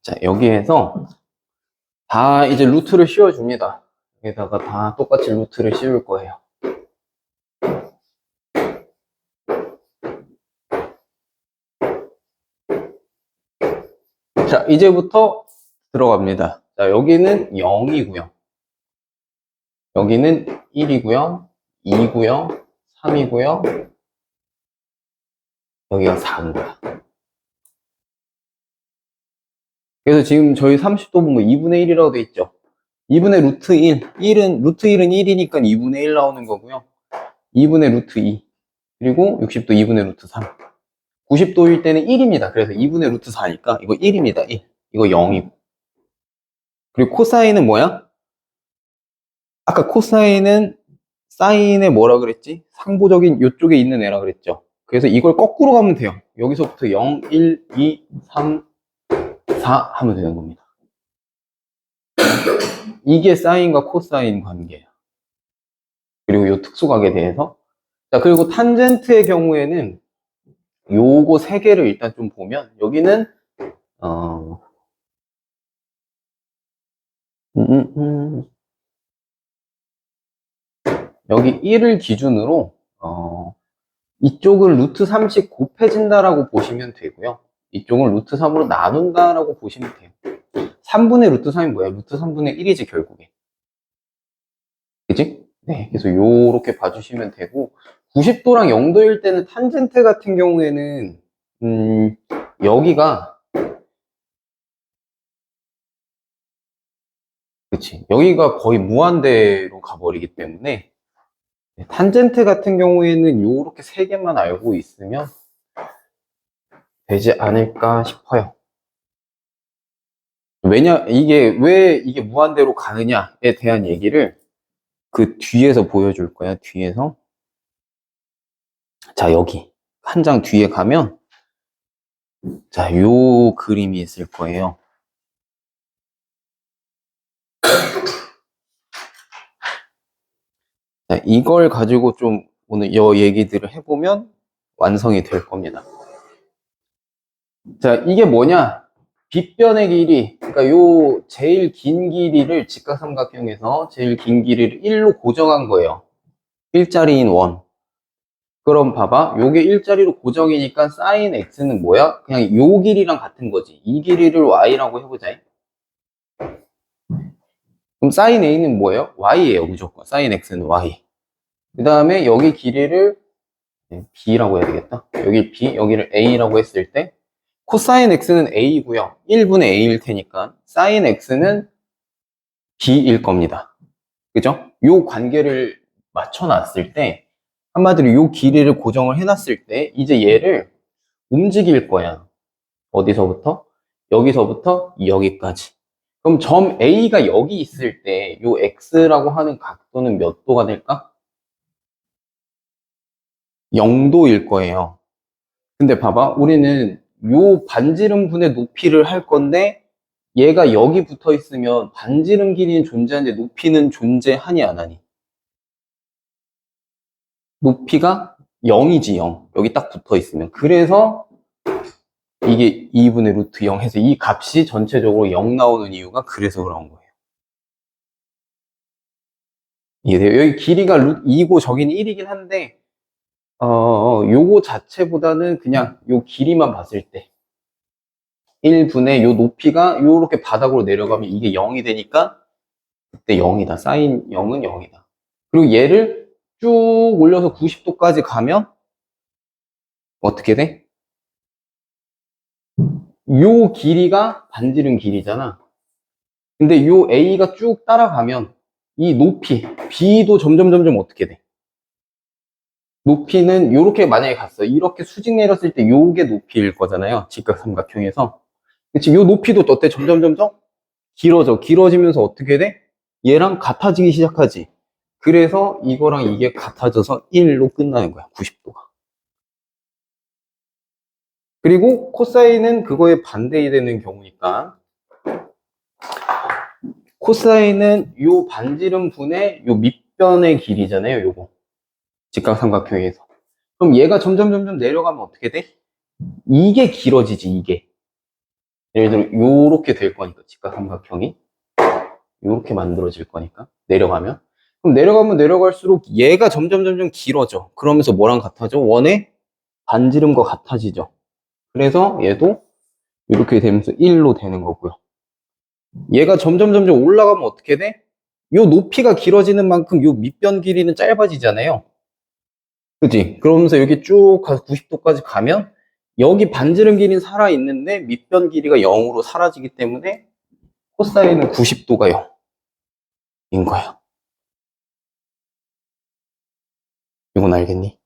자, 여기에서 다 이제 루트를 씌워줍니다. 여기다가 다 똑같이 루트를 씌울 거예요. 자, 이제부터 들어갑니다. 자, 여기는 0이고요. 여기는 1이고요. 2고요. 3이고요. 여기가 4인 거야. 그래서 지금 저희 30도 보면 2분의 1이라고 돼 있죠. 2분의 루트 1. 루트 1은 1이니까 2분의 1 나오는 거고요. 2분의 루트 2. 그리고 60도 2분의 루트 3. 90도일 때는 1입니다. 그래서 2분의 루트 4니까 이거 1입니다. 1. 이거 0이고. 그리고 코사인은 뭐야? 아까 코사인은 사인의 뭐라 그랬지? 상보적인 요쪽에 있는 애라 그랬죠. 그래서 이걸 거꾸로 가면 돼요. 여기서부터 0, 1, 2, 3, 4 하면 되는 겁니다. 이게 사인과 코사인 관계예요. 그리고 요 특수각에 대해서. 자, 그리고 탄젠트의 경우에는 요거 세 개를 일단 좀 보면 여기는 여기 1을 기준으로 이쪽은 루트 3씩 곱해진다라고 보시면 되고요. 이쪽은 루트 3으로 나눈다라고 보시면 돼요. 3분의 루트 3이 뭐야? 루트 3분의 1이지 결국에. 그치? 네, 그래서 요렇게 봐주시면 되고 90도랑 0도일 때는 탄젠트 같은 경우에는 여기가 그치, 여기가 거의 무한대로 가버리기 때문에 탄젠트 같은 경우에는 요렇게 세 개만 알고 있으면 되지 않을까 싶어요. 왜 이게 무한대로 가느냐에 대한 얘기를 그 뒤에서 보여줄 거야, 뒤에서. 자, 여기. 한 장 뒤에 가면, 자, 요 그림이 있을 거예요. 자, 이걸 가지고 좀 오늘 요 얘기들을 해보면 완성이 될 겁니다. 자, 이게 뭐냐? 빗변의 길이, 그러니까 요 제일 긴 길이를 직각삼각형에서 제일 긴 길이를 1로 고정한 거예요. 일자리인 원. 그럼 봐봐. 요게 일자리로 고정이니까 sin x는 뭐야? 그냥 요 길이랑 같은 거지. 이 길이를 y라고 해보자. 그럼 sin a는 뭐예요? y예요, 무조건. sin x는 y. 그 다음에 여기 길이를 b라고 해야 되겠다. 여기 b, 여기를 a라고 했을 때 코사인 x는 a고요. 1분의 a일 테니까 sin x는 b일 겁니다. 그죠? 요 관계를 맞춰놨을 때 한마디로 요 길이를 고정을 해놨을 때 이제 얘를 움직일 거야. 어디서부터? 여기서부터 여기까지. 그럼 점 A가 여기 있을 때 요 X라고 하는 각도는 몇 도가 될까? 0도일 거예요. 근데 봐봐. 우리는 요 반지름분의 높이를 할 건데 얘가 여기 붙어 있으면 반지름 길이는 존재하는데 높이는 존재하니 안 하니? 높이가 0이지 0. 여기 딱 붙어 있으면. 그래서 이게 2분의 루트 0 해서 이 값이 전체적으로 0 나오는 이유가 그래서 그런 거예요. 이해돼요? 여기 길이가 2고 저기는 1이긴 한데 요거 자체보다는 그냥 요 길이만 봤을 때 1분의 요 높이가 요렇게 바닥으로 내려가면 이게 0이 되니까 그때 0이다. 사인 0은 0이다. 그리고 얘를 쭉 올려서 90도까지 가면 어떻게 돼? 요 길이가 반지름 길이잖아. 근데 요 A가 쭉 따라가면 이 높이 B도 점점 어떻게 돼? 높이는 요렇게 만약에 갔어. 이렇게 수직 내렸을 때 요게 높이일 거잖아요. 직각삼각형에서. 그치? 요 높이도 어때? 점점 길어져. 길어지면서 어떻게 돼? 얘랑 같아지기 시작하지. 그래서 이거랑 이게 같아져서 1로 끝나는 거야. 90도가. 그리고 코사인은 그거에 반대되는 경우니까 코사인은 요 반지름 분의 요 밑변의 길이잖아요. 요거. 직각삼각형에서. 그럼 얘가 점점 내려가면 어떻게 돼? 이게 길어지지, 이게. 예를 들어 요렇게 될 거니까 직각삼각형이 요렇게 만들어질 거니까 내려가면 그럼 내려가면 내려갈수록 얘가 점점 길어져. 그러면서 뭐랑 같아져? 원의 반지름과 같아지죠. 그래서 얘도 이렇게 되면서 1로 되는 거고요. 얘가 점점 올라가면 어떻게 돼? 요 높이가 길어지는 만큼 요 밑변 길이는 짧아지잖아요. 그지? 그러면서 여기 쭉 가서 90도까지 가면 여기 반지름 길이는 살아있는데 밑변 길이가 0으로 사라지기 때문에 코사인은 90도가 0인 거예요. 이건 알겠니?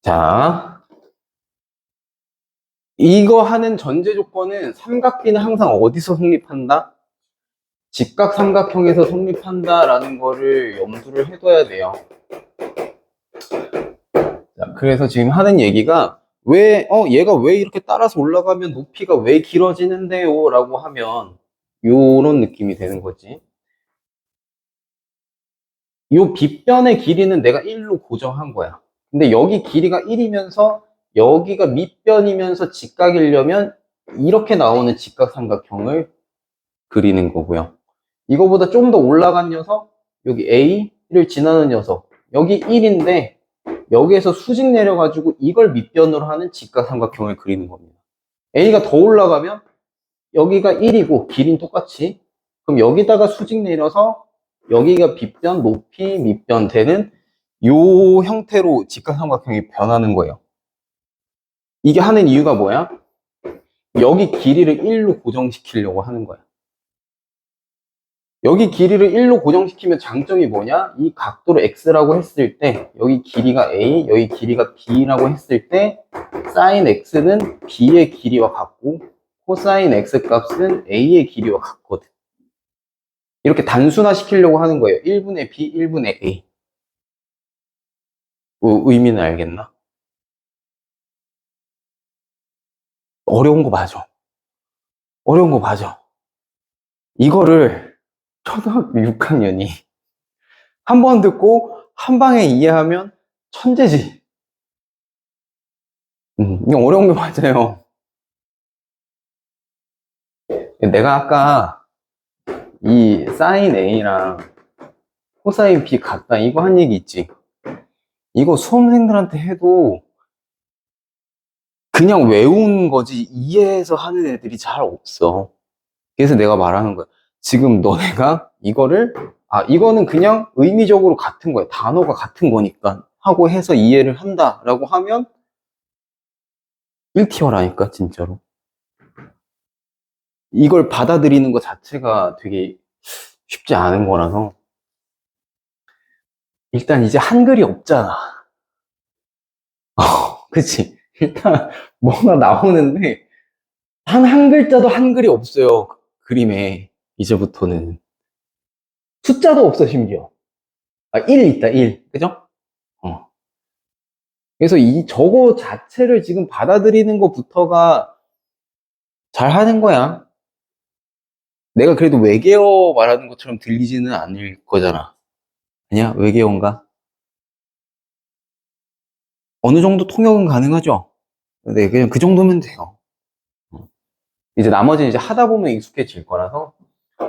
자, 이거 하는 전제 조건은 삼각비는 항상 어디서 성립한다? 직각삼각형에서 성립한다라는 거를 염두를 해둬야 돼요. 자, 그래서 지금 하는 얘기가 얘가 왜 이렇게 따라서 올라가면 높이가 왜 길어지는데요? 라고 하면 요런 느낌이 되는 거지. 요 빗변의 길이는 내가 1로 고정한 거야. 근데 여기 길이가 1이면서 여기가 밑변이면서 직각이려면 이렇게 나오는 직각삼각형을 그리는 거고요. 이거보다 좀 더 올라간 녀석, 여기 A를 지나는 녀석, 여기 1인데 여기에서 수직 내려가지고 이걸 밑변으로 하는 직각삼각형을 그리는 겁니다. A가 더 올라가면 여기가 1이고 길이는 똑같이 그럼 여기다가 수직 내려서 여기가 빗변, 높이, 밑변 되는 요 형태로 직각삼각형이 변하는 거예요. 이게 하는 이유가 뭐야? 여기 길이를 1로 고정시키려고 하는 거야. 여기 길이를 1로 고정시키면 장점이 뭐냐? 이 각도를 x라고 했을 때 여기 길이가 a, 여기 길이가 b라고 했을 때 sin x는 b의 길이와 같고 코사인 x 값은 a의 길이와 같거든. 이렇게 단순화 시키려고 하는 거예요. 1분의 b, 1분의 a. 의미는 알겠나? 어려운 거 맞아. 어려운 거 맞아. 이거를 초등학교 6학년이 한 번 듣고 한 방에 이해하면 천재지. 이거 어려운 거 맞아요. 내가 아까 이 사인 A랑 코사인 B 같다 이거 한 얘기 있지. 이거 수험생들한테 해도 그냥 외우는 거지 이해해서 하는 애들이 잘 없어. 그래서 내가 말하는 거야. 지금 너네가 이거는 그냥 의미적으로 같은 거야. 단어가 같은 거니까 하고 해서 이해를 한다라고 하면 1티어라니까 진짜로. 이걸 받아들이는 것 자체가 되게 쉽지 않은 거라서 일단 이제 한글이 없잖아. 그치? 일단 뭐가 나오는데 단 한 글자도 한글이 없어요. 그림에 이제부터는 숫자도 없어 심지어. 1 있다 1. 그죠? 어. 그래서 이 저거 자체를 지금 받아들이는 것부터가 잘 하는 거야. 내가 그래도 외계어 말하는 것처럼 들리지는 않을 거잖아. 아니야? 외계어인가? 어느 정도 통역은 가능하죠? 네, 그냥 그 정도면 돼요. 이제 나머지는 이제 하다 보면 익숙해질 거라서.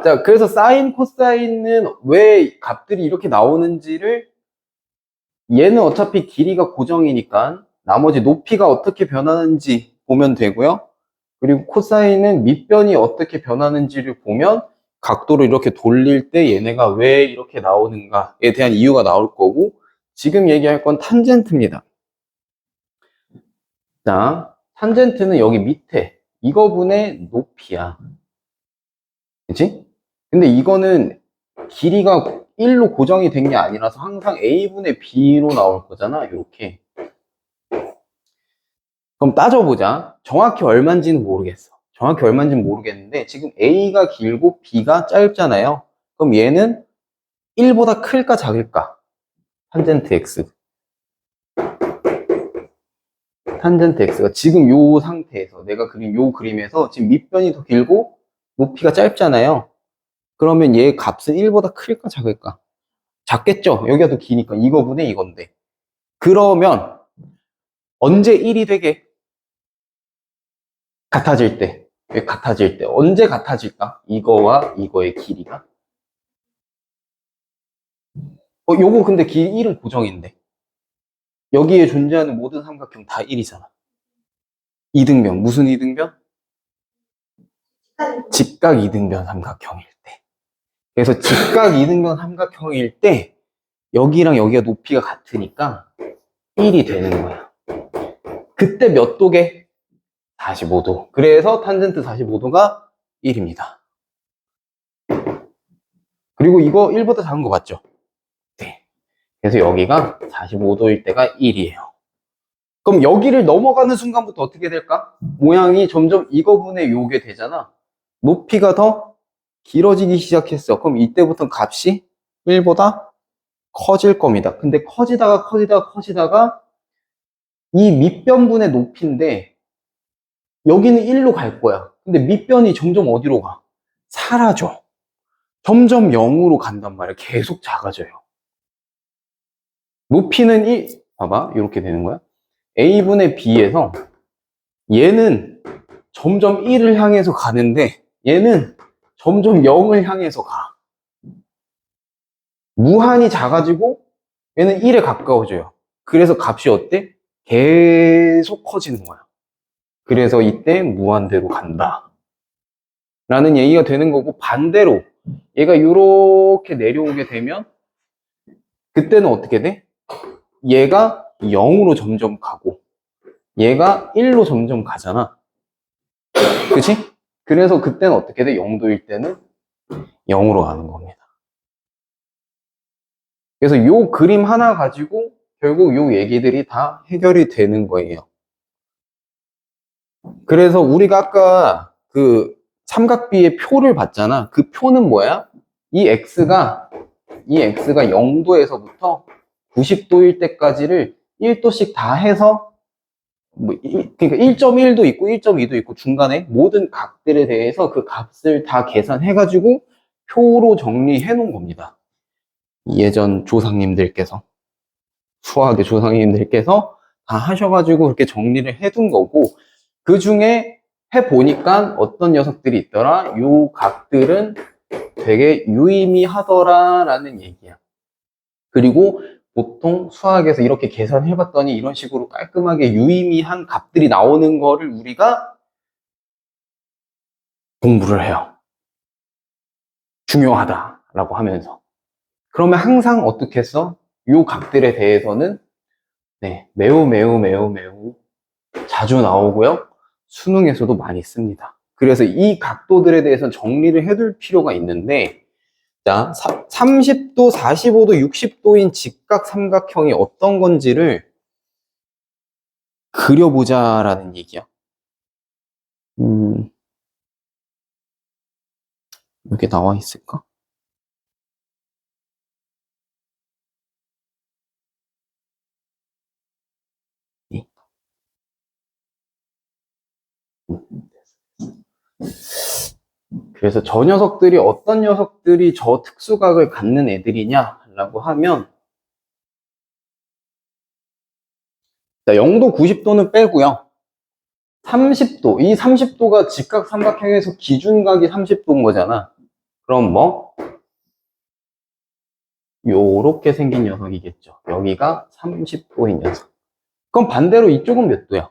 자, 그래서 사인, 코사인은 왜 값들이 이렇게 나오는지를 얘는 어차피 길이가 고정이니까 나머지 높이가 어떻게 변하는지 보면 되고요. 그리고 코사인은 밑변이 어떻게 변하는지를 보면 각도를 이렇게 돌릴 때 얘네가 왜 이렇게 나오는가에 대한 이유가 나올 거고 지금 얘기할 건 탄젠트입니다. 자, 탄젠트는 여기 밑에 이거분의 높이야. 그치? 근데 이거는 길이가 1로 고정이 된 게 아니라서 항상 a분의 b로 나올 거잖아. 이렇게. 그럼 따져보자. 정확히 얼마인지는 모르겠어. 정확히 얼마인지는 모르겠는데 지금 a가 길고 b가 짧잖아요. 그럼 얘는 1보다 클까 작을까? 탄젠트 x. 탄젠트 x가 지금 요 상태에서 내가 그린 요 그림에서 지금 밑변이 더 길고 높이가 짧잖아요. 그러면 얘 값은 1보다 클까 작을까? 작겠죠? 여기가 더 기니까 이거분의 이건데. 그러면 언제 1이 되게? 같아질 때. 왜 같아질 때? 언제 같아질까? 이거와 이거의 길이가. 요거 근데 길 1은 고정인데. 여기에 존재하는 모든 삼각형 다 1이잖아. 이등변. 무슨 이등변? 직각 이등변 삼각형일 때. 그래서 직각 이등변 삼각형일 때 여기랑 여기가 높이가 같으니까 1이 되는 거야. 그때 몇 도게? 45도. 그래서 탄젠트 45도가 1입니다. 그리고 이거 1보다 작은 거 맞죠? 네. 그래서 여기가 45도일 때가 1이에요. 그럼 여기를 넘어가는 순간부터 어떻게 될까? 모양이 점점 이거분의 요게 되잖아. 높이가 더 길어지기 시작했어. 그럼 이때부터 값이 1보다 커질 겁니다. 근데 커지다가 이 밑변분의 높이인데 여기는 1로 갈 거야. 근데 밑변이 점점 어디로 가? 사라져. 점점 0으로 간단 말이야. 계속 작아져요. 높이는 1, 봐봐. 이렇게 되는 거야. A분의 B에서 얘는 점점 1을 향해서 가는데 얘는 점점 0을 향해서 가. 무한히 작아지고 얘는 1에 가까워져요. 그래서 값이 어때? 계속 커지는 거야. 그래서 이때 무한대로 간다. 라는 얘기가 되는 거고, 반대로 얘가 이렇게 내려오게 되면 그때는 어떻게 돼? 얘가 0으로 점점 가고 얘가 1로 점점 가잖아. 그치? 그래서 그때는 어떻게 돼? 0도일 때는 0으로 가는 겁니다. 그래서 요 그림 하나 가지고 결국 요 얘기들이 다 해결이 되는 거예요. 그래서 우리가 아까 그 삼각비의 표를 봤잖아. 그 표는 뭐야? 이 x가 0도에서부터 90도일 때까지를 1도씩 다 해서 그러니까 1.1도 있고 1.2도 있고 중간에 모든 각들에 대해서 그 값을 다 계산해가지고 표로 정리해 놓은 겁니다. 예전 조상님들께서 수학의 조상님들께서 다 하셔가지고 그렇게 정리를 해둔 거고 그 중에 해보니까 어떤 녀석들이 있더라. 요 각들은 되게 유의미하더라 라는 얘기야. 그리고 보통 수학에서 이렇게 계산해봤더니 이런 식으로 깔끔하게 유의미한 값들이 나오는 거를 우리가 공부를 해요. 중요하다라고 하면서. 그러면 항상 어떻게 했어? 요 값들에 대해서는 네, 매우 자주 나오고요. 수능에서도 많이 씁니다. 그래서 이 각도들에 대해서는 정리를 해둘 필요가 있는데 자, 30도, 45도, 60도인 직각 삼각형이 어떤 건지를 그려보자라는 얘기야. 이게 나와 있을까? 네. 그래서 저 녀석들이 어떤 녀석들이 저 특수각을 갖는 애들이냐라고 하면 자, 0도, 90도는 빼고요. 30도, 이 30도가 직각 삼각형에서 기준각이 30도인 거잖아. 그럼 뭐 요렇게 생긴 녀석이겠죠. 여기가 30도인 녀석. 그럼 반대로 이쪽은 몇 도야?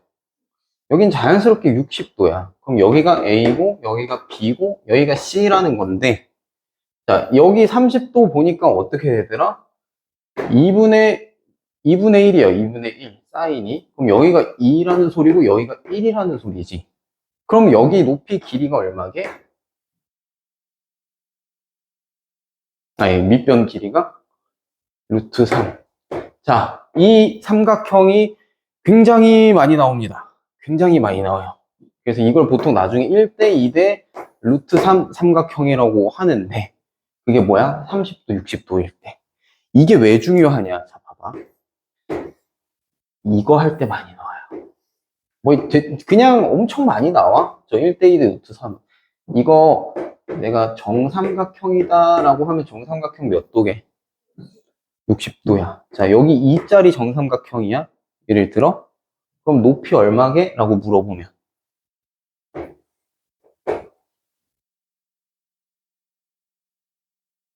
여긴 자연스럽게 60도야. 그럼 여기가 A고 여기가 B고 여기가 C라는 건데 자, 여기 30도 보니까 어떻게 되더라? 2분의 1이에요. 2분의 1 사인이. 그럼 여기가 2라는 소리고 여기가 1이라는 소리지. 그럼 여기 높이 길이가 얼마게? 아니, 밑변 길이가 루트 3. 자, 이 삼각형이 굉장히 많이 나옵니다. 굉장히 많이 나와요. 그래서 이걸 보통 나중에 1대 2대 루트 3 삼각형이라고 하는데 그게 뭐야? 30도, 60도일 때. 이게 왜 중요하냐? 자, 봐봐. 이거 할 때 많이 나와요. 뭐, 그냥 엄청 많이 나와. 저 1대 2대 루트 3. 이거 내가 정삼각형이다라고 하면 정삼각형 몇 도게? 60도야. 자, 여기 2짜리 정삼각형이야? 예를 들어? 그럼 높이 얼마게? 라고 물어보면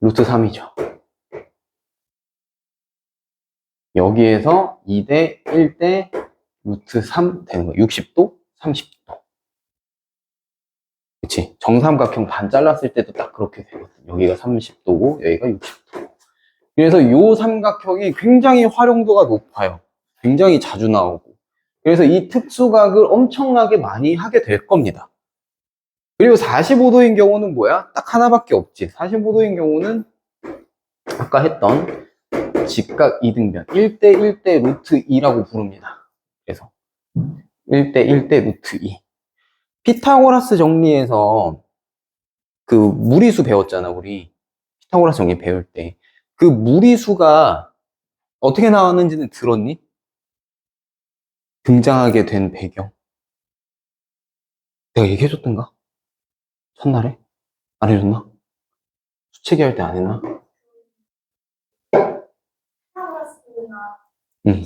루트 3이죠. 여기에서 2대 1대 루트 3 되는 거야. 60도, 30도. 그치? 정삼각형 반 잘랐을 때도 딱 그렇게 되거든. 여기가 30도고, 여기가 60도. 그래서 이 삼각형이 굉장히 활용도가 높아요. 굉장히 자주 나오고. 그래서 이 특수각을 엄청나게 많이 하게 될 겁니다. 그리고 45도인 경우는 뭐야? 딱 하나밖에 없지. 45도인 경우는 아까 했던 직각 이등변 1대 1대 루트 2라고 부릅니다. 그래서 1대 1대 루트 2. 피타고라스 정리에서 그 무리수 배웠잖아, 우리. 피타고라스 정리 배울 때. 그 무리수가 어떻게 나왔는지는 들었니? 등장하게 된 배경. 내가 얘기해줬던가? 첫날에? 안 해줬나? 수체계 할 때 안 했나? 응.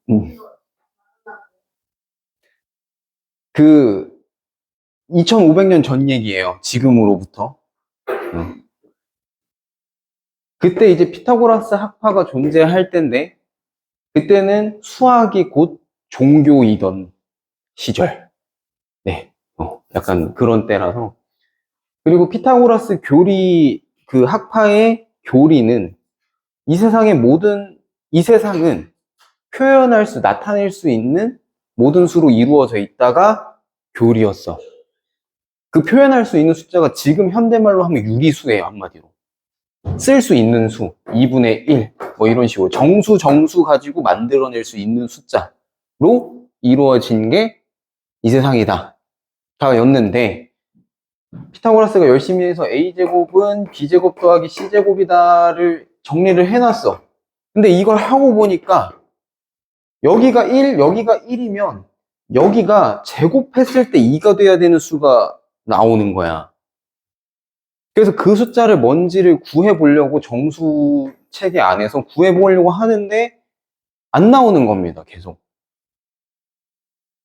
응. 그 2500년 전 얘기예요. 지금으로부터. 응. 그때 이제 피타고라스 학파가 존재할 때인데 그때는 수학이 곧 종교이던 시절. 네. 약간 그런 때라서. 그리고 피타고라스 교리, 그 학파의 교리는 이 세상은 표현할 수, 나타낼 수 있는 모든 수로 이루어져 있다가 교리였어. 그 표현할 수 있는 숫자가 지금 현대말로 하면 유리수예요, 한마디로. 쓸 수 있는 수, 2분의 1, 뭐 이런 식으로 정수 가지고 만들어낼 수 있는 숫자로 이루어진 게 이 세상이다. 다 였는데, 피타고라스가 열심히 해서 A제곱은 B제곱 더하기 C제곱이다를 정리를 해놨어. 근데 이걸 하고 보니까 여기가 1, 여기가 1이면 여기가 제곱했을 때 2가 돼야 되는 수가 나오는 거야. 그래서 그 숫자를 뭔지를 구해보려고 정수 체계 안에서 구해보려고 하는데 안 나오는 겁니다, 계속.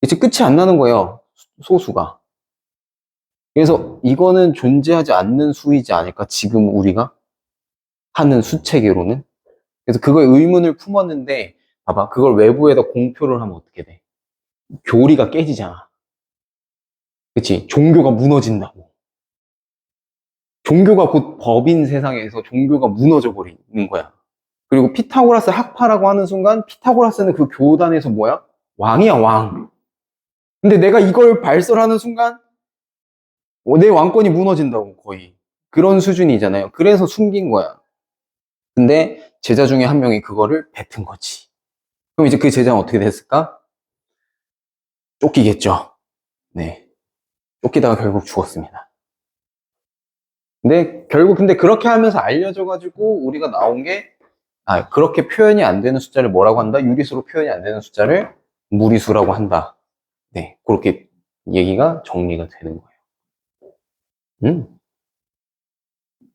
이제 끝이 안 나는 거예요, 소수가. 그래서 이거는 존재하지 않는 수이지 않을까, 지금 우리가 하는 수체계로는. 그래서 그거에 의문을 품었는데, 봐봐, 그걸 외부에다 공표를 하면 어떻게 돼? 교리가 깨지잖아. 그치? 종교가 무너진다고. 종교가 곧 법인 세상에서 종교가 무너져 버리는 거야. 그리고 피타고라스 학파라고 하는 순간 피타고라스는 그 교단에서 뭐야? 왕이야, 왕. 근데 내가 이걸 발설하는 순간 내 왕권이 무너진다고, 거의. 그런 수준이잖아요. 그래서 숨긴 거야. 근데 제자 중에 한 명이 그거를 뱉은 거지. 그럼 이제 그 제자는 어떻게 됐을까? 쫓기겠죠. 네. 쫓기다가 결국 죽었습니다. 근데 그렇게 하면서 알려져가지고 우리가 나온 게, 그렇게 표현이 안 되는 숫자를 뭐라고 한다? 유리수로 표현이 안 되는 숫자를 무리수라고 한다. 네. 그렇게 얘기가 정리가 되는 거예요.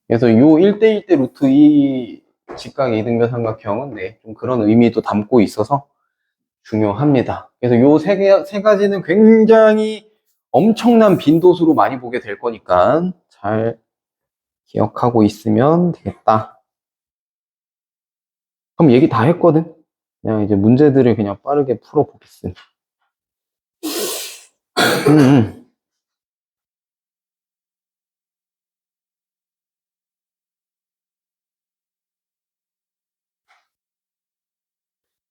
그래서 요 1대1대 루트 2 직각 이등변 삼각형은 네, 좀 그런 의미도 담고 있어서 중요합니다. 그래서 요 세 가지는 굉장히 엄청난 빈도수로 많이 보게 될 거니까 잘 기억하고 있으면 되겠다. 그럼 얘기 다 했거든? 그냥 이제 문제들을 그냥 빠르게 풀어보겠습니다.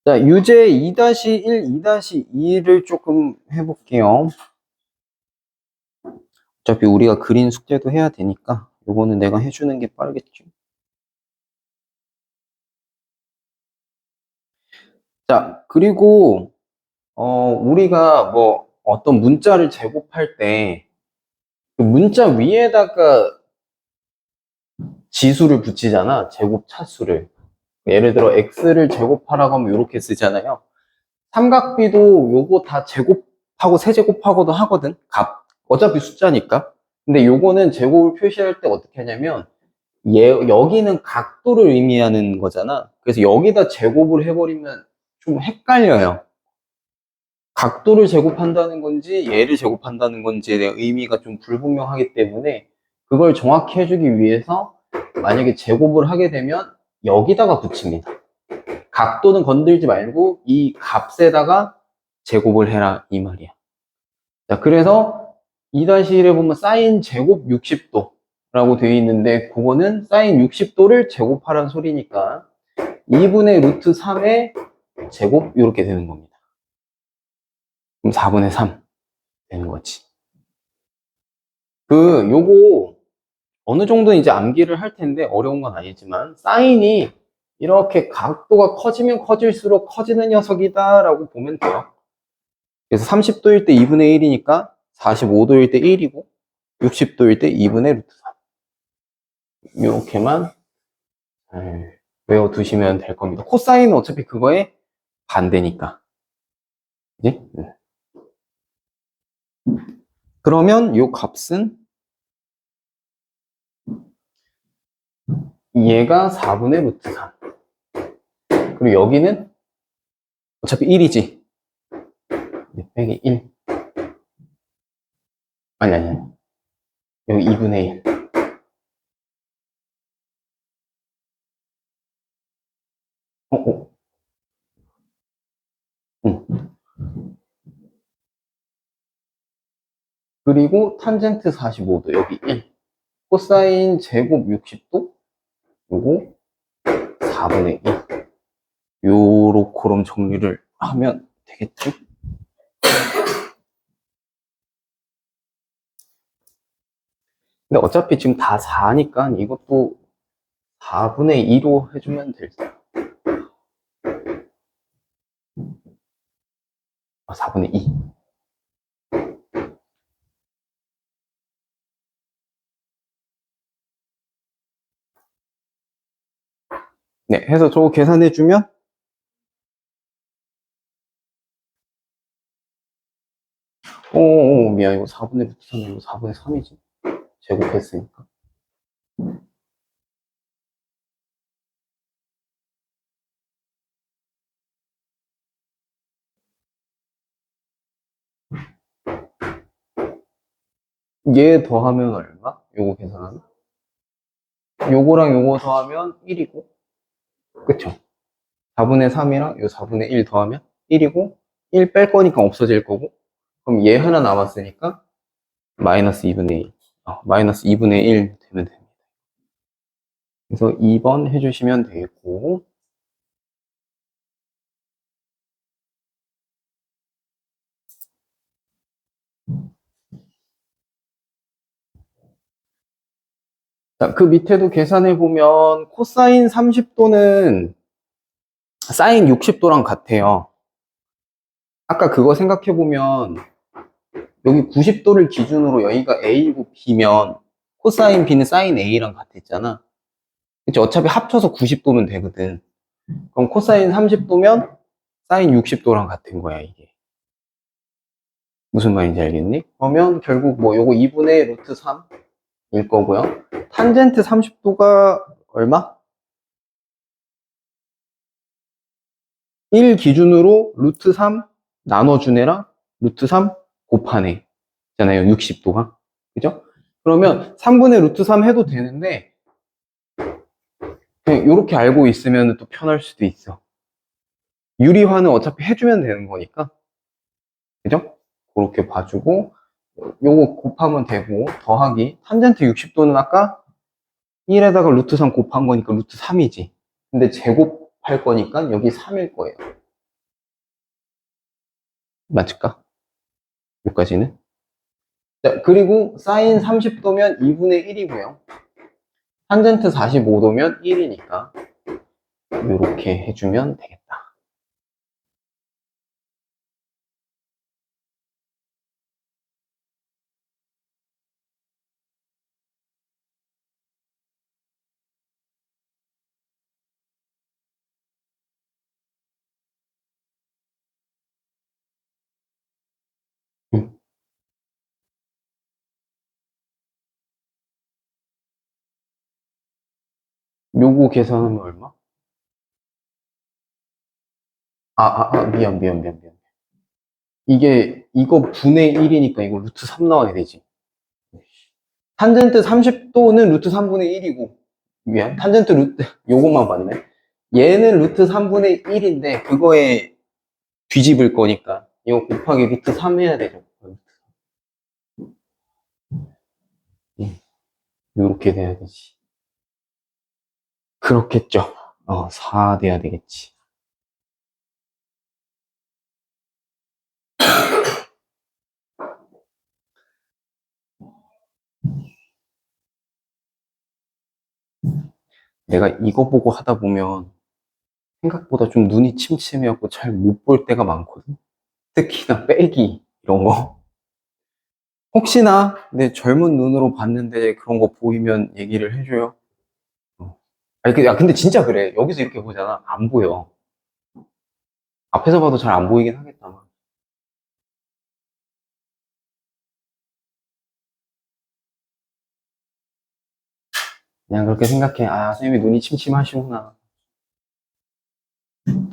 자, 유제 2-1, 2-2를 조금 해볼게요. 어차피 우리가 그린 숙제도 해야 되니까 요거는 내가 해주는 게 빠르겠죠. 자, 그리고 우리가 뭐 어떤 문자를 제곱할 때 그 문자 위에다가 지수를 붙이잖아. 제곱 차수를. 예를 들어 x를 제곱하라고 하면 이렇게 쓰잖아요. 삼각비도 요거 다 제곱하고 세제곱하고도 하거든. 값. 어차피 숫자니까. 근데 요거는 제곱을 표시할 때 어떻게 하냐면 여기는 각도를 의미하는 거잖아. 그래서 여기다 제곱을 해버리면 좀 헷갈려요. 각도를 제곱한다는 건지 얘를 제곱한다는 건지에 대한 의미가 좀 불분명하기 때문에 그걸 정확히 해주기 위해서 만약에 제곱을 하게 되면 여기다가 붙입니다. 각도는 건들지 말고 이 값에다가 제곱을 해라 이 말이야. 자, 그래서 2-1에 보면 사인 제곱 60도라고 되어 있는데 그거는 사인 60도를 제곱하라는 소리니까 2분의 루트 3의 제곱 이렇게 되는 겁니다. 그럼 4분의 3 되는 거지. 요거 어느 정도 이제 암기를 할 텐데 어려운 건 아니지만 사인이 이렇게 각도가 커지면 커질수록 커지는 녀석이다라고 보면 돼요. 그래서 30도일 때 2분의 1이니까 45도일 때 1이고 60도일 때 2분의 루트 3. 이렇게만 외워두시면 될 겁니다. 코사인은 어차피 그거의 반대니까. 그지? 그러면 이 값은 얘가 4분의 루트 3. 그리고 여기는 어차피 1이지. 빼기 1. 아니. 여기 2분의 1. 응. 그리고 탄젠트 45도 여기 1. 코사인 제곱 60도 요거 4분의 1. 요렇게럼 정리를 하면 되겠죠? 근데 어차피 지금 다 4니까 이것도 4분의 2로 해주면 될 듯. 4분의 2. 네, 해서 저거 계산해주면 미안, 이거 4분의 루트 3, 이거 4분의 3이지. 제곱했으니까. 얘 더하면 얼마? 요거 계산하면? 요거랑 요거 더하면 1이고, 그쵸? 4분의 3이랑 요 4분의 1 더하면 1이고, 1 뺄 거니까 없어질 거고, 그럼 얘 하나 남았으니까, 마이너스 2분의 1. 마이너스 2분의 1 되면 됩니다. 그래서 2번 해주시면 되겠고, 자, 그 밑에도 계산해보면, 코사인 30도는 사인 60도랑 같아요. 아까 그거 생각해보면, 여기 90도를 기준으로 여기가 A고 B면, 코사인 B는 사인 A랑 같았잖아. 그치? 어차피 합쳐서 90도면 되거든. 그럼 코사인 30도면 사인 60도랑 같은 거야, 이게. 무슨 말인지 알겠니? 그러면 결국 뭐 요거 2분의 루트 3일 거고요. 탄젠트 30도가 얼마? 1 기준으로 루트 3 나눠주네랑 루트 3 곱하네. 잖아요, 60도가. 그죠? 그러면 3분의 루트 3 해도 되는데, 그냥 이렇게 알고 있으면 또 편할 수도 있어. 유리화는 어차피 해주면 되는 거니까. 그죠? 그렇게 봐주고, 요거 곱하면 되고, 더하기. 탄젠트 60도는 아까 1에다가 루트 3 곱한 거니까 루트 3이지. 근데 제곱할 거니까 여기 3일 거예요. 맞을까? 여기까지는. 자, 그리고 사인 30도면 2분의 1이고요. 탄젠트 45도면 1이니까 이렇게 해주면 되겠다. 요거 계산하면 얼마? 미안. 이거 분의 1이니까 이거 루트 3 나와야 되지. 탄젠트 30도는 루트 3분의 1이고, 미안, 탄젠트 루트, 요것만 봤네. 얘는 루트 3분의 1인데, 그거에 뒤집을 거니까, 이거 곱하기 루트 3 해야 되죠. 이렇게 돼야 되지. 그렇겠죠. 4 돼야 되겠지. 내가 이거 보고 하다 보면 생각보다 좀 눈이 침침해갖고 잘 못 볼 때가 많거든. 특히나 빼기 이런 거. 혹시나 내 젊은 눈으로 봤는데 그런 거 보이면 얘기를 해줘요. 아니, 근데 진짜 그래. 여기서 이렇게 보잖아. 안 보여. 앞에서 봐도 잘 안 보이긴 하겠다만. 그냥 그렇게 생각해. 아, 선생님이 눈이 침침하시구나.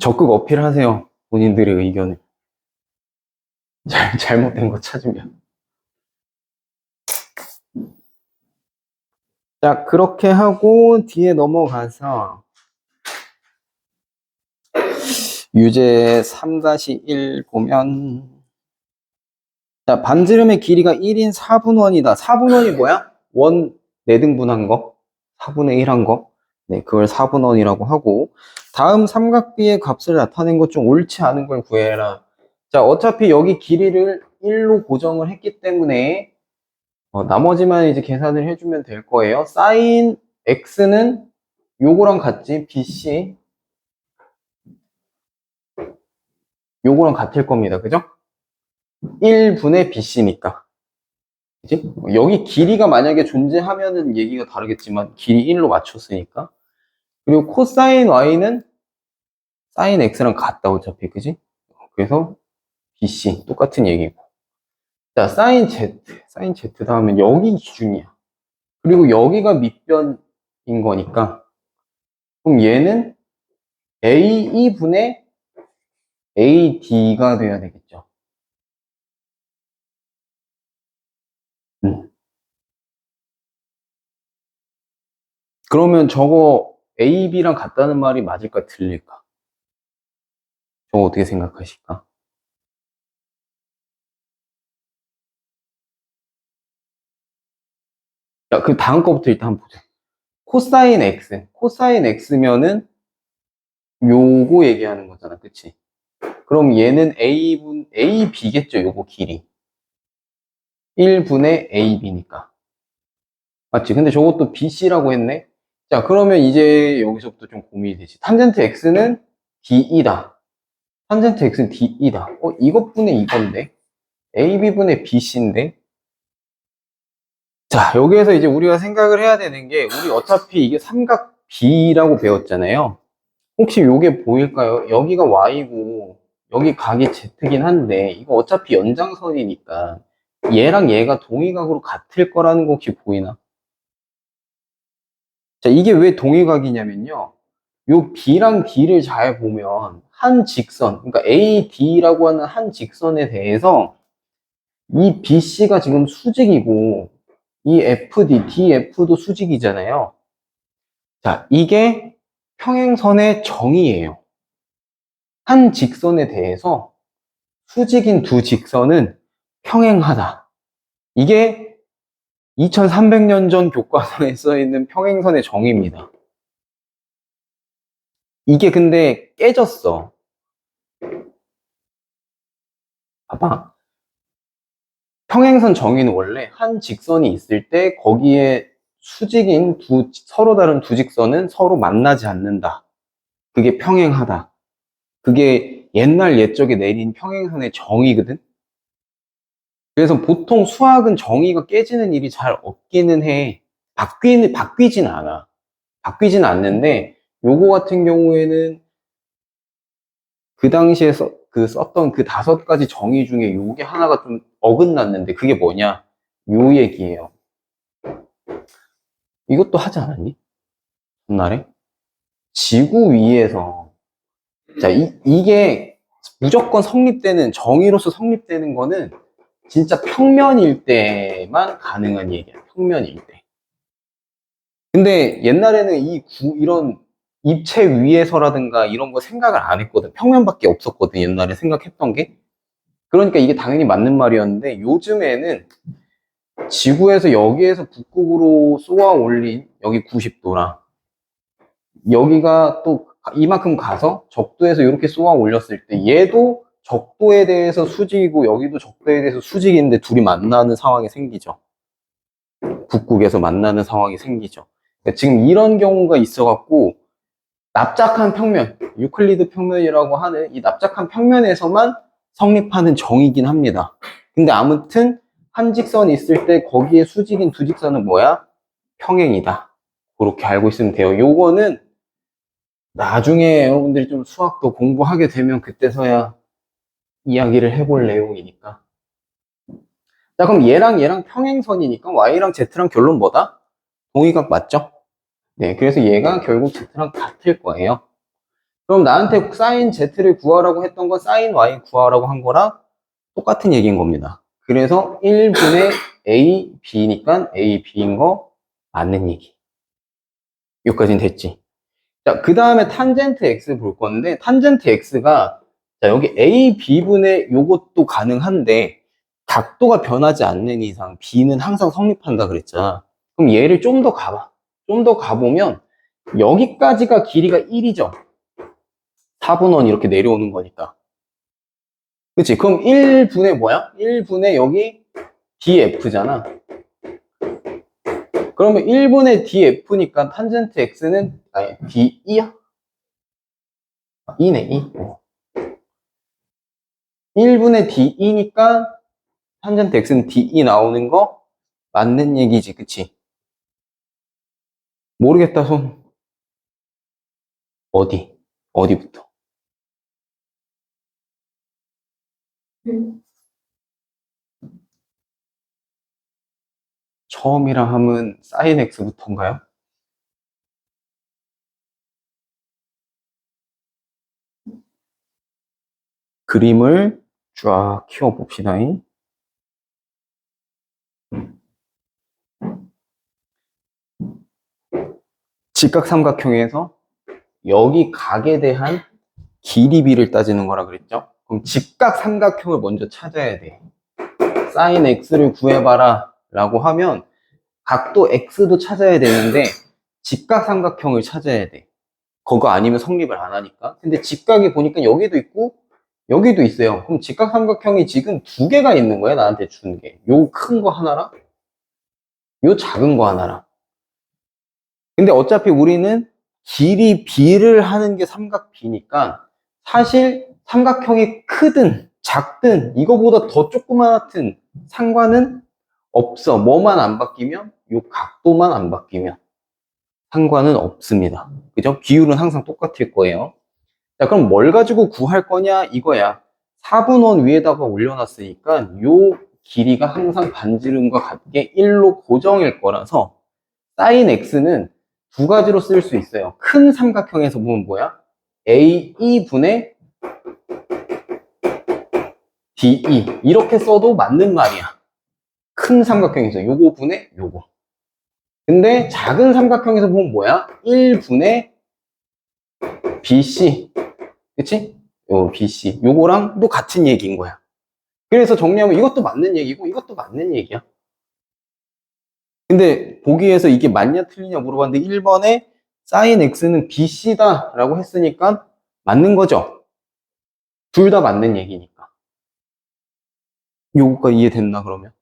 적극 어필하세요. 본인들의 의견을. 잘못된 거 찾으면. 자, 그렇게 하고 뒤에 넘어가서 유제 3-1 보면 자, 반지름의 길이가 1인 4분원이다. 4분원이 뭐야? 원 4등분한 거. 4분의 1 한 거. 네, 그걸 4분원이라고 하고 다음 삼각비의 값을 나타낸 것 중 옳지 않은 걸 구해라. 자, 어차피 여기 길이를 1로 고정을 했기 때문에 나머지만 이제 계산을 해주면 될 거예요. 사인 x는 요거랑 같지? bc 요거랑 같을 겁니다. 그죠? 1분의 bc니까. 그지? 여기 길이가 만약에 존재하면은 얘기가 다르겠지만 길이 1로 맞췄으니까. 그리고 코사인 y는 사인 x랑 같다 어차피. 그지? 그래서 bc 똑같은 얘기고. 자, 사인 z 다음에 여기 기준이야. 그리고 여기가 밑변인 거니까 그럼 얘는 a2분의 ad가 돼야 되겠죠. 그러면 저거 A, B랑 같다는 말이 맞을까 틀릴까? 저거 어떻게 생각하실까? 자, 그 다음 거부터 일단 한번 보자. 코사인 X면은 요거 얘기하는 거잖아, 그치? 그럼 얘는 AB겠죠, 요거 길이. 1분의 AB니까. 맞지? 근데 저것도 BC라고 했네? 자, 그러면 이제 여기서부터 좀 고민이 되지. 탄젠트 X는 DE다. 탄젠트 X는 DE다. 이것분의 이건데? AB분의 BC인데? 자, 여기에서 이제 우리가 생각을 해야 되는 게, 우리 어차피 이게 삼각 B라고 배웠잖아요. 혹시 요게 보일까요? 여기가 Y고, 여기 각이 Z긴 한데, 이거 어차피 연장선이니까, 얘랑 얘가 동의각으로 같을 거라는 거 혹시 보이나? 자, 이게 왜 동의각이냐면요. 요 B랑 D를 잘 보면, 한 직선, 그러니까 AD라고 하는 한 직선에 대해서, 이 BC가 지금 수직이고, 이 FD, DF도 수직이잖아요. 자, 이게 평행선의 정의예요. 한 직선에 대해서 수직인 두 직선은 평행하다. 이게 2300년 전 교과서에 써 있는 평행선의 정의입니다. 이게 근데 깨졌어. 봐봐. 평행선 정의는 원래 한 직선이 있을 때 거기에 수직인 서로 다른 두 직선은 서로 만나지 않는다. 그게 평행하다. 그게 옛날 옛적에 내린 평행선의 정의거든? 그래서 보통 수학은 정의가 깨지는 일이 잘 없기는 해. 바뀌진 않아. 바뀌진 않는데, 요거 같은 경우에는 그 당시에 썼던 그 5가지 정의 중에 요게 하나가 좀 어긋났는데, 그게 뭐냐? 요 얘기예요. 이것도 하지 않았니? 옛날에? 지구 위에서. 자, 이게 무조건 성립되는, 정의로서 성립되는 거는 진짜 평면일 때만 가능한 얘기야. 평면일 때. 근데 옛날에는 이런 입체 위에서라든가 이런 거 생각을 안 했거든. 평면밖에 없었거든. 옛날에 생각했던 게. 그러니까 이게 당연히 맞는 말이었는데 요즘에는 지구에서 여기에서 북극으로 쏘아 올린 여기 90도랑 여기가 또 이만큼 가서 적도에서 이렇게 쏘아 올렸을 때 얘도 적도에 대해서 수직이고 여기도 적도에 대해서 수직인데 둘이 만나는 상황이 생기죠. 북극에서 만나는 상황이 생기죠. 그러니까 지금 이런 경우가 있어갖고 납작한 평면, 유클리드 평면이라고 하는 이 납작한 평면에서만 성립하는 정의긴 합니다. 근데 아무튼 한 직선이 있을 때 거기에 수직인 두 직선은 뭐야? 평행이다. 그렇게 알고 있으면 돼요. 요거는 나중에 여러분들이 좀 수학도 공부하게 되면 그때서야 이야기를 해볼 내용이니까. 자, 그럼 얘랑 평행선이니까 Y랑 Z랑 결론 뭐다? 동의각 맞죠? 네, 그래서 얘가 결국 Z랑 같을 거예요. 그럼 나한테 사인 Z를 구하라고 했던 건 사인 Y 구하라고 한 거랑 똑같은 얘기인 겁니다. 그래서 1분의 A, B니까 A, B인 거 맞는 얘기. 여기까지는 됐지. 자, 그 다음에 탄젠트 X 볼 건데, 탄젠트 X가, 자, 여기 A, B분의 요것도 가능한데, 각도가 변하지 않는 이상 B는 항상 성립한다 그랬잖아. 그럼 얘를 좀 더 가봐. 좀 더 가보면, 여기까지가 길이가 1이죠. 4분원 이렇게 내려오는 거니까. 그치? 그럼 1분의 뭐야? 1분의 여기 DF잖아. 그러면 1분의 DF니까 탄젠트 X는, 아니, D2야? 2네, 2. 1분의 D2니까 탄젠트 X는 D2 나오는 거 맞는 얘기지, 그치? 모르겠다, 손. 어디? 어디부터? 처음이라 하면 사인 X부터인가요? 그림을 쫙 키워봅시다. 직각삼각형에서 여기 각에 대한 길이비를 따지는 거라 그랬죠? 그럼 직각삼각형을 먼저 찾아야 돼. 사인 X를 구해봐라 라고 하면 각도 X도 찾아야 되는데 직각삼각형을 찾아야 돼. 그거 아니면 성립을 안 하니까. 근데 직각이 보니까 여기도 있고 여기도 있어요. 그럼 직각삼각형이 지금 두 개가 있는 거야, 나한테 준 게. 요 큰 거 하나랑 요 작은 거 하나랑. 근데 어차피 우리는 길이 B를 하는 게 삼각 B니까 사실 삼각형이 크든 작든 이거보다 더 조그맣든 상관은 없어. 뭐만 안 바뀌면 요 각도만 안 바뀌면 상관은 없습니다. 그죠? 비율은 항상 똑같을 거예요. 자, 그럼 뭘 가지고 구할 거냐? 이거야. 4분원 위에다가 올려놨으니까 요 길이가 항상 반지름과 같게 1로 고정일 거라서 사인 X는 두 가지로 쓸 수 있어요. 큰 삼각형에서 보면 뭐야? AE분의 DE 이렇게 써도 맞는 말이야. 큰 삼각형에서 요거 분의 요거. 근데 작은 삼각형에서 보면 뭐야? 1분의 BC. 그치? 요 BC. 요거랑 또 같은 얘기인 거야. 그래서 정리하면 이것도 맞는 얘기고 이것도 맞는 얘기야. 근데 보기에서 이게 맞냐 틀리냐 물어봤는데 1번에 sin x는 BC다 라고 했으니까 맞는 거죠. 둘 다 맞는 얘기니까. 요거가 이해됐나 그러면?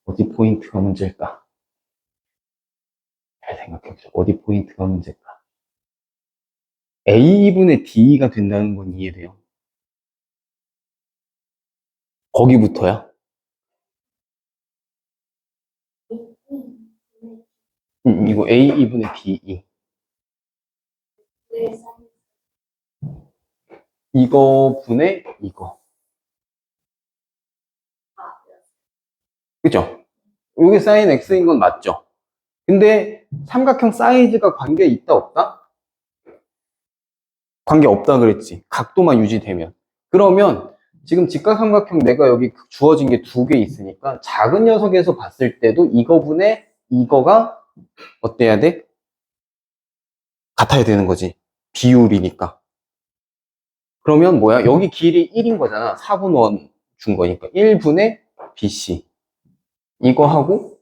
어디 포인트가 문제일까? 잘 생각해보자. 어디 포인트가 문제일까? A분의 D가 된다는 건 이해돼요. 거기부터야? 이거 A분의 DE. 이거 분의 이거. 그죠? 이게 sin x인 건 맞죠? 근데 삼각형 사이즈가 관계 있다 없다? 관계 없다 그랬지. 각도만 유지되면. 그러면 지금 직각삼각형 내가 여기 주어진 게 두 개 있으니까 작은 녀석에서 봤을 때도 이거분의 이거가 어때야 돼? 같아야 되는 거지. 비율이니까. 그러면 뭐야? 여기 길이 1인 거잖아. 4분 원 준 거니까. 1분의 BC. 이거 하고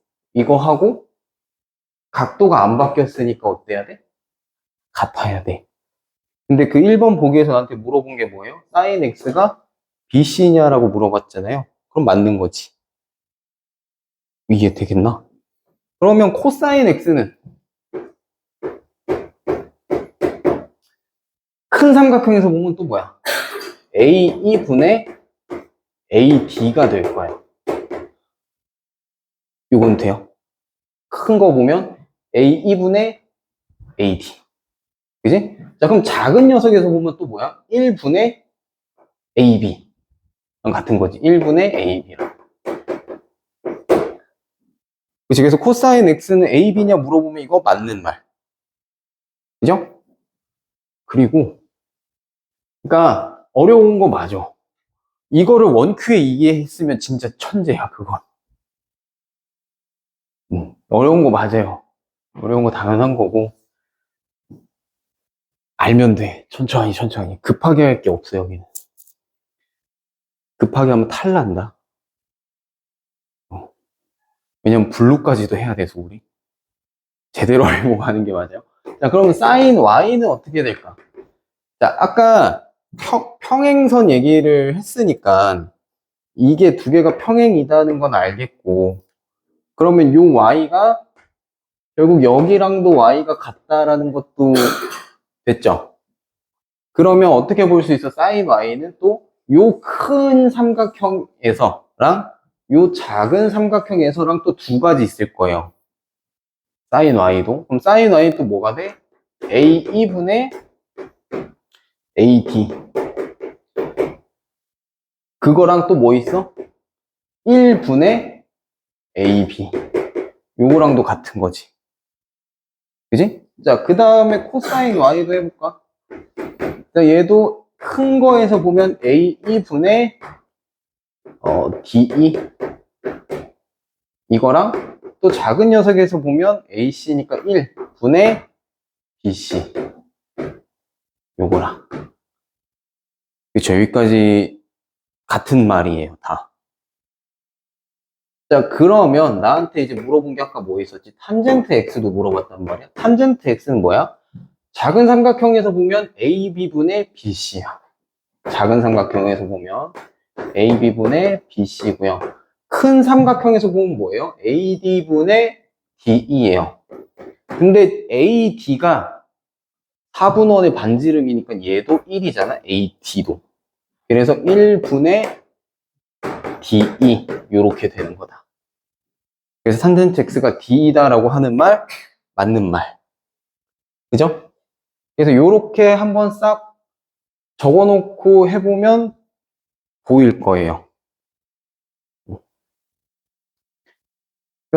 각도가 안 바뀌었으니까 어때야 돼? 같아야 돼. 근데 그 1번 보기에서 나한테 물어본 게 뭐예요? sin x가 BC냐라고 물어봤잖아요. 그럼 맞는 거지. 이게 되겠나? 그러면 코사인 x는 큰 삼각형에서 보면 또 뭐야? AE분의 AD가 될 거야. 이건 돼요. 큰 거 보면 AE분의 AD. 그지? 자, 그럼 작은 녀석에서 보면 또 뭐야? 1분의 AB. 같은 거지. 1분의 AB랑. 그치? 그래서 코사인 X는 AB냐 물어보면 이거 맞는 말. 그죠? 그리고, 그러니까, 어려운 거 맞아. 이거를 원큐에 이해했으면 진짜 천재야, 그건. 어려운 거 맞아요. 어려운 거 당연한 거고. 알면 돼. 천천히, 천천히. 급하게 할 게 없어, 여기는. 급하게 하면 탈 난다. 왜냐면 블루까지도 해야 돼서, 우리. 제대로 알고 가는 게 맞아요. 자, 그러면 사인 Y는 어떻게 될까? 자, 아까 평행선 얘기를 했으니까 이게 두 개가 평행이다는 건 알겠고, 그러면 요 Y가 결국 여기랑도 Y가 같다라는 것도 됐죠? 그러면 어떻게 볼 수 있어? 사인 Y는 또 요 큰 삼각형에서랑 요 작은 삼각형에서랑 또 두 가지 있을 거예요. 사인 Y도. 그럼 사인 Y는 또 뭐가 돼? A2분의 AD. 그거랑 또 뭐 있어? 1분의 AB. 요거랑도 같은 거지. 그지? 자, 그 다음에 코사인 Y도 해볼까? 자, 얘도 큰 거에서 보면 A2분의 DE. 이거랑 또 작은 녀석에서 보면 AC니까 1분의 BC. 요거랑. 그쵸? 여기까지 같은 말이에요, 다. 자, 그러면 나한테 이제 물어본 게 아까 뭐 있었지? 탄젠트 X도 물어봤단 말이야. 탄젠트 X는 뭐야? 작은 삼각형에서 보면 AB분의 BC야. 작은 삼각형에서 보면 AB분의 BC고요. 큰 삼각형에서 보면 뭐예요? AD분의 DE예요. 근데 AD가 4분원의 반지름이니까 얘도 1이잖아. AD도. 그래서 1분의 DE 이렇게 되는 거다. 그래서 탄젠트 X가 D이다라고 하는 말 맞는 말. 그죠? 그래서 이렇게 한번 싹 적어놓고 해보면 보일 거예요.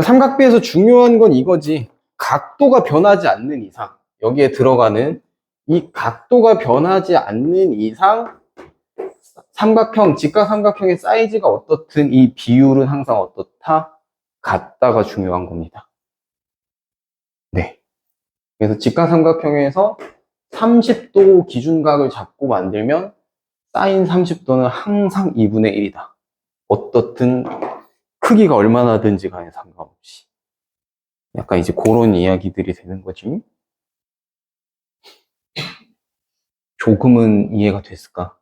삼각비에서 중요한 건 이거지. 각도가 변하지 않는 이상, 여기에 들어가는 이 각도가 변하지 않는 이상 삼각형, 직각삼각형의 사이즈가 어떻든 이 비율은 항상 어떻다? 같다가 중요한 겁니다. 네. 그래서 직각삼각형에서 30도 기준각을 잡고 만들면 사인 30도는 항상 2분의 1이다. 어떻든 크기가 얼마나든지 간에 상관없이. 약간 이제 그런 이야기들이 되는 거지. 조금은 이해가 됐을까?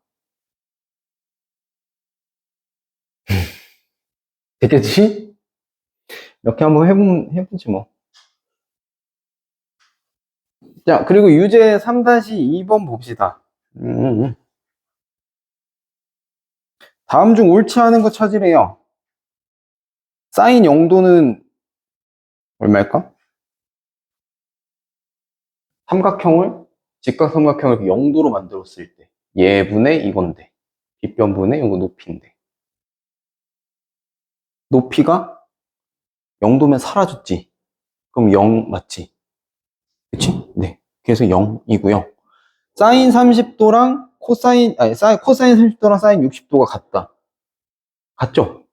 됐겠지? 이렇게 한번 해보지 뭐. 자, 그리고 유제 3-2번 봅시다. 다음 중 옳지 않은 거 찾으래요. 사인 0도는 얼마일까? 삼각형을, 직각삼각형을 0도로 만들었을 때 얘분의 이건데 빗변분의 이거 높이인데 높이가 0도면 사라졌지. 그럼 0 맞지? 그치? 네. 그래서 0이고요. 사인 30도랑 코사인 30도랑 사인 60도가 같다. 같죠?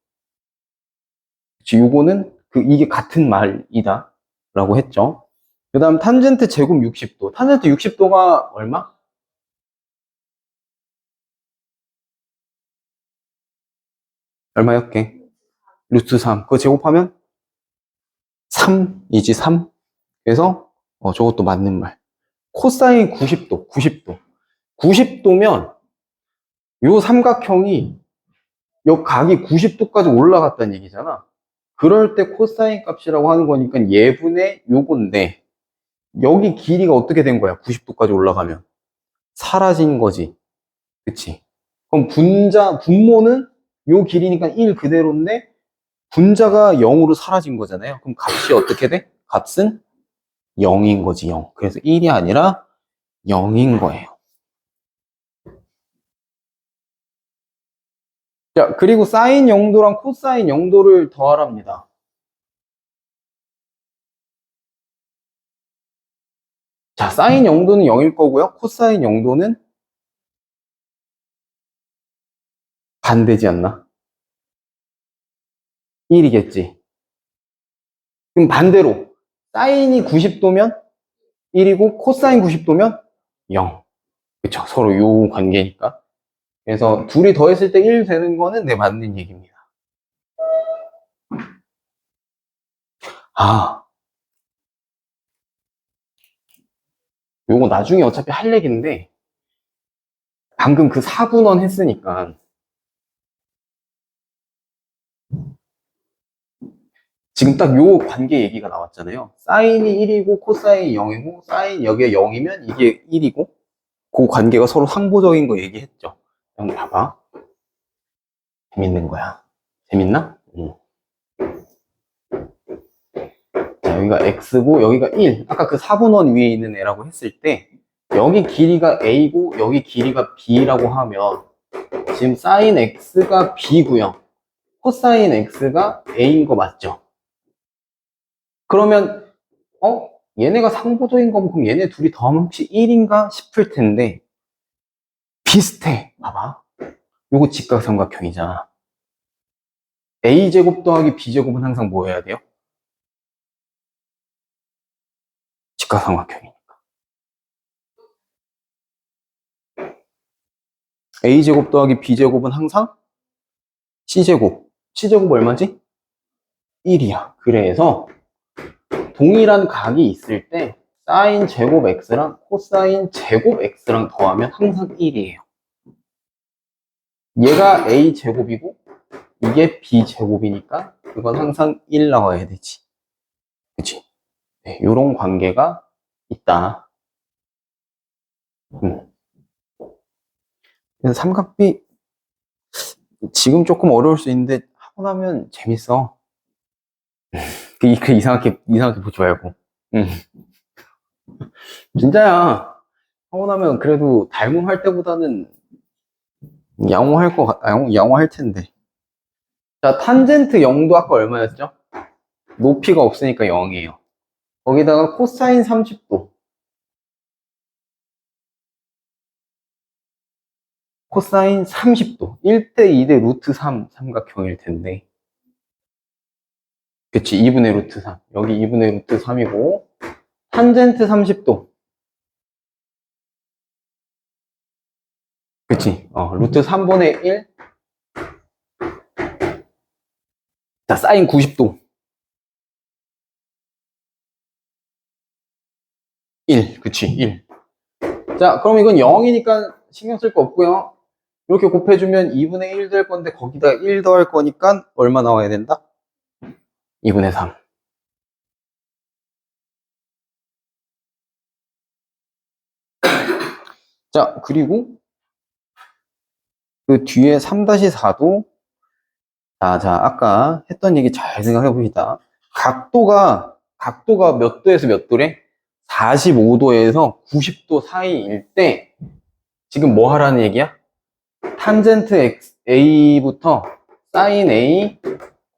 그치? 요거는 이게 같은 말이다. 라고 했죠. 그 다음 탄젠트 제곱 60도. 탄젠트 60도가 얼마? 얼마였게? 루트 3. 그거 제곱하면 3이지 3. 그래서 저것도 맞는 말. 코사인 90도. 90도. 90도면 요 삼각형이 요 각이 90도까지 올라갔다는 얘기잖아. 그럴 때 코사인 값이라고 하는 거니까 예분의 요건데 여기 길이가 어떻게 된 거야? 90도까지 올라가면 사라진 거지. 그치? 그럼 분모는 요 길이니까 1 그대로인데 분자가 0으로 사라진 거잖아요. 그럼 값이 어떻게 돼? 값은 0인 거지, 0. 그래서 1이 아니라 0인 거예요. 자, 그리고 사인 0도랑 코사인 0도를 더하랍니다. 자, 사인 0도는 0일 거고요. 코사인 0도는 반대지 않나? 1이겠지. 그럼 반대로 사인이 90도면 1이고 코사인 90도면 0. 그쵸? 서로 요 관계니까. 그래서 둘이 더했을 때 1 되는 거는 네, 맞는 얘기입니다. 아, 요거 나중에 어차피 할 얘기인데 방금 그 4분원 했으니까 지금 딱 요 관계 얘기가 나왔잖아요. 사인이 1이고 코사인이 0이고 사인 여기에 0이면 이게 1이고 그 관계가 서로 상보적인 거 얘기했죠. 한번 봐봐. 재밌는 거야. 재밌나? 응. 자, 여기가 x고 여기가 1. 아까 그 4분원 위에 있는 애라고 했을 때 여기 길이가 a고 여기 길이가 b라고 하면 지금 사인 x가 b고요. 코사인 x가 a인 거 맞죠? 그러면 얘네가 상보적인 거면 그럼 얘네 둘이 더하면 혹시 1인가 싶을 텐데 비슷해. 봐봐. 요거 직각삼각형이잖아. a제곱 더하기 b제곱은 항상 뭐 해야 돼요? 직각삼각형이니까. a제곱 더하기 b제곱은 항상 c제곱. c제곱 얼마지? 1이야. 그래서 동일한 각이 있을 때 사인 제곱 x랑 코사인 제곱 x랑 더하면 항상 1이에요. 얘가 a제곱이고 이게 b제곱이니까 그건 항상 1 나와야 되지. 그치? 네, 요런 관계가 있다. 그래서 삼각비 지금 조금 어려울 수 있는데 하고 나면 재밌어. 그 이상하게 보지 말고. 응. 진짜야. 하고 나면 그래도 닮음할 때보다는 양호할 텐데. 자, 탄젠트 0도 아까 얼마였죠? 높이가 없으니까 0이에요. 거기다가 코사인 30도. 코사인 30도. 1대 2대 루트 3 삼각형일 텐데. 그치, 2분의 루트 3. 여기 2분의 루트 3이고, 탄젠트 30도. 그치, 루트 3분의 1. 자, 사인 90도. 1. 그치, 1. 자, 그럼 이건 0이니까 신경 쓸 거 없고요. 이렇게 곱해주면 2분의 1 될 건데, 거기다 1 더할 거니까 얼마 나와야 된다? 2분의 3. 자, 그리고 그 뒤에 3-4도 자, 아까 했던 얘기 잘 생각해 봅시다. 각도가 몇 도에서 몇 도래? 45도에서 90도 사이일 때 지금 뭐 하라는 얘기야? 탄젠트 A부터 사인 A,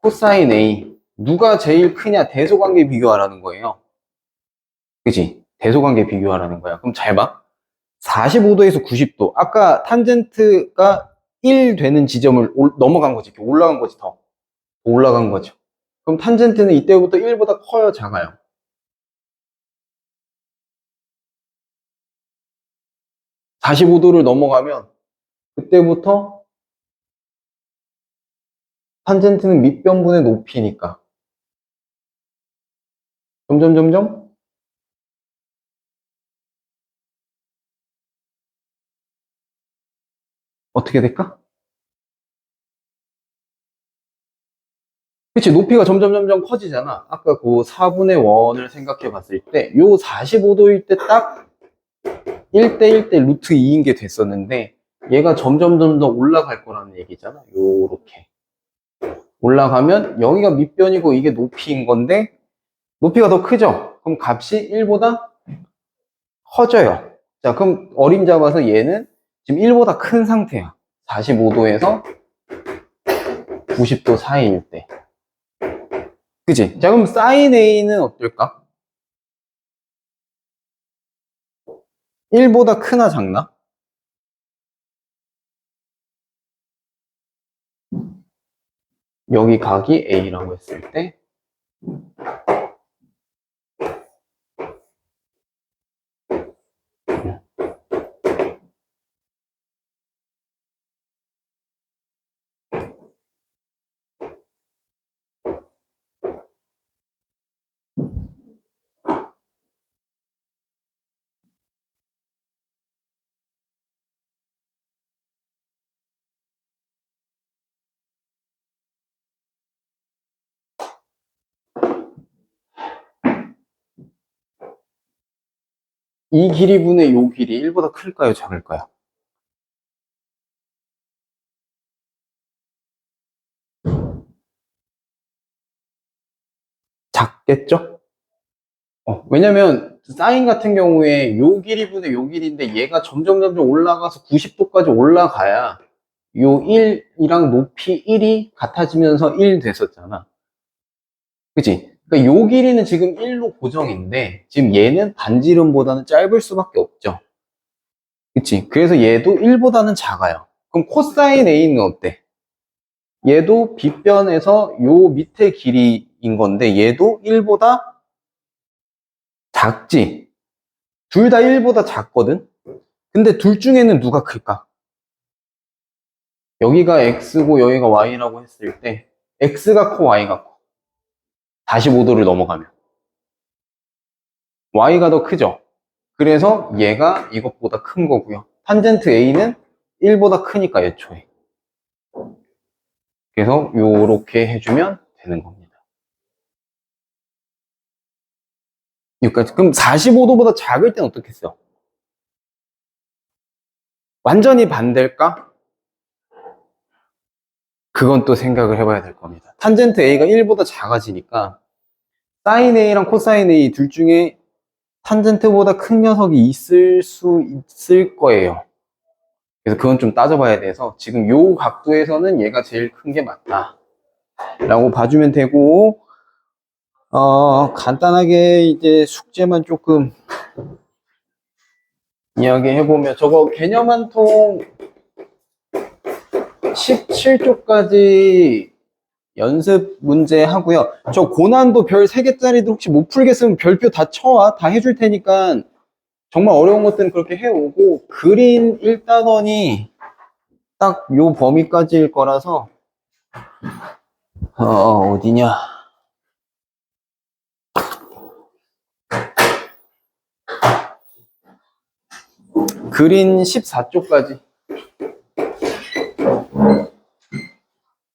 코사인 A 누가 제일 크냐 대소관계 비교하라는 거예요. 그치? 대소관계 비교하라는 거야. 그럼 잘 봐. 45도에서 90도. 아까 탄젠트가 1 되는 지점을 넘어간 거지. 이렇게 올라간 거지, 더 올라간 거죠. 그럼 탄젠트는 이때부터 1보다 커요, 작아요? 45도를 넘어가면 그때부터 탄젠트는 밑변분의 높이니까 점점 어떻게 될까? 그치, 높이가 점점 커지잖아. 아까 그 4분의 1을 생각해 봤을 때, 요 45도일 때 딱 1대 1대 루트 2인 게 됐었는데, 얘가 점점 더 올라갈 거라는 얘기잖아. 요렇게. 올라가면 여기가 밑변이고 이게 높이인 건데, 높이가 더 크죠? 그럼 값이 1보다 커져요. 자, 그럼 어림 잡아서 얘는 지금 1보다 큰 상태야. 45도에서 90도 사이일 때. 그치? 자, 그럼 sin A는 어떨까? 1보다 크나 작나? 여기 각이 A라고 했을 때 이 길이분의 요 길이 1보다 클까요? 작을까요? 작겠죠? 왜냐면 사인 같은 경우에 요 길이분의 요 길이인데 얘가 점점 올라가서 90도까지 올라가야 요 1이랑 높이 1이 같아지면서 1 됐었잖아. 그치? 그러니까 요 길이는 지금 1로 고정인데 지금 얘는 반지름보다는 짧을 수밖에 없죠. 그치? 그래서 얘도 1보다는 작아요. 그럼 코사인 A는 어때? 얘도 빗변에서 요 밑에 길이인 건데 얘도 1보다 작지? 둘 다 1보다 작거든? 근데 둘 중에는 누가 클까? 여기가 X고 여기가 Y라고 했을 때 X가 커, Y가 커? 45도를 넘어가면 Y가 더 크죠? 그래서 얘가 이것보다 큰 거고요. 탄젠트 A는 1보다 크니까 애초에. 그래서 요렇게 해주면 되는 겁니다. 여기까지. 그럼 45도보다 작을 땐 어떻겠어요? 완전히 반대일까? 그건 또 생각을 해봐야 될 겁니다. 탄젠트 A가 1보다 작아지니까 사인 A랑 코사인 A 둘 중에 탄젠트보다 큰 녀석이 있을 수 있을 거예요. 그래서 그건 좀 따져봐야 돼서 지금 요 각도에서는 얘가 제일 큰 게 맞다 라고 봐주면 되고, 간단하게 이제 숙제만 조금 이야기해보면 저거 개념 한 통 17쪽까지 연습 문제 하고요. 저 고난도 별 3개짜리도 혹시 못 풀겠으면 별표 다 쳐와. 다 해줄 테니까 정말 어려운 것들은 그렇게 해오고, 그린 1단원이 딱 요 범위까지일 거라서 어디냐, 그린 14쪽까지.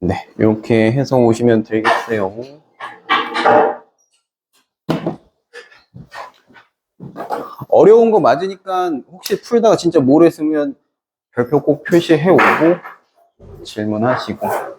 네, 이렇게 해서 오시면 되겠어요. 어려운 거 맞으니까 혹시 풀다가 진짜 모르겠으면 별표 꼭 표시해 오고 질문하시고.